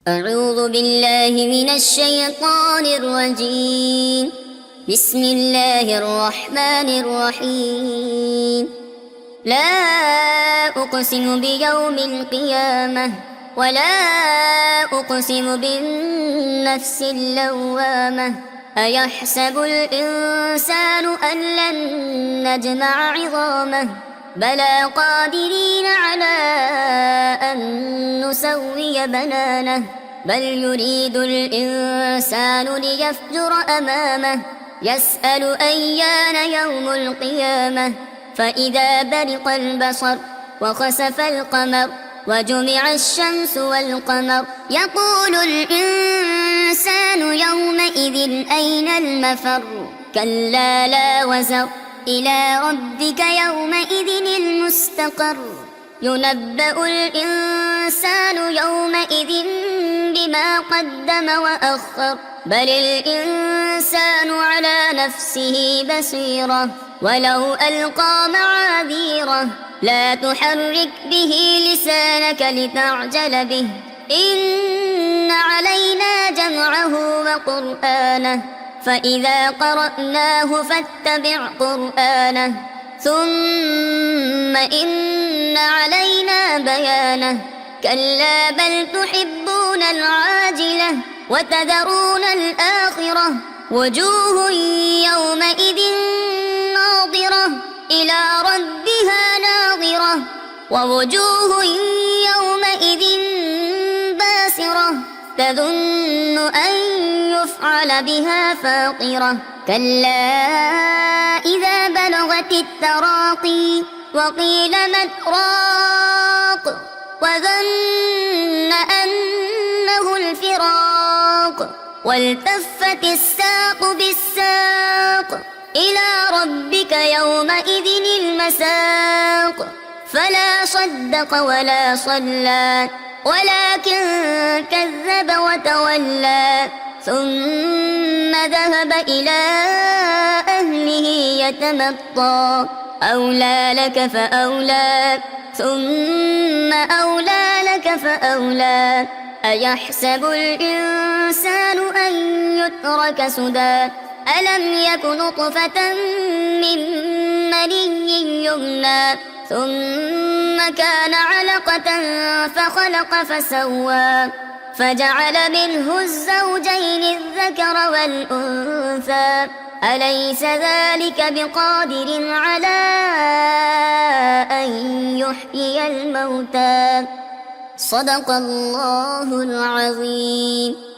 أعوذ بالله من الشيطان الرجيم. بسم الله الرحمن الرحيم. لا أقسم بيوم القيامة ولا أقسم بالنفس اللوامة. أيحسب الإنسان أن لن نجمع عظامه بلى قادرين على أن نسوي بنانه. بل يريد الإنسان ليفجر أمامه يسأل أيان يوم القيامة. فإذا برق البصر وخسف القمر وجمع الشمس والقمر يقول الإنسان يومئذ أين المفر. كلا لا وزر إلى ربك يومئذ المستقر. ينبأ الإنسان يومئذ بما قدم وأخر. بل الإنسان على نفسه بصيرة ولو ألقى معاذيره. لا تحرك به لسانك لتعجل به إن علينا جمعه وقرآنه. فإذا قرأناه فاتبع قرآنه ثم إن علينا بيانه. كلا بل تحبون العاجلة وتذرون الآخرة. وجوه يومئذ ناظرة إلى ربها ناظرة ووجوه يومئذ باسرة تظن أن يفعل بها فاقرة. كلا إذا بلغت التراقي وقيل من راق وظن أنه الفراق والتفت الساق بالساق إلى ربك يومئذ المساق. فلا صدق ولا صلى ولكن كذب وتولى ثم ذهب إلى أهله يتمطى. أولى لك فأولى ثم أولى لك فأولى. أيحسب الإنسان أن يترك سدى ألم يك نطفة من مني يمنى ثم كان علقة فخلق فسوى فجعل منه الزوجين الذكر والأنثى. أليس ذلك بقادر على أن يحيي الموتى. صدق الله العظيم.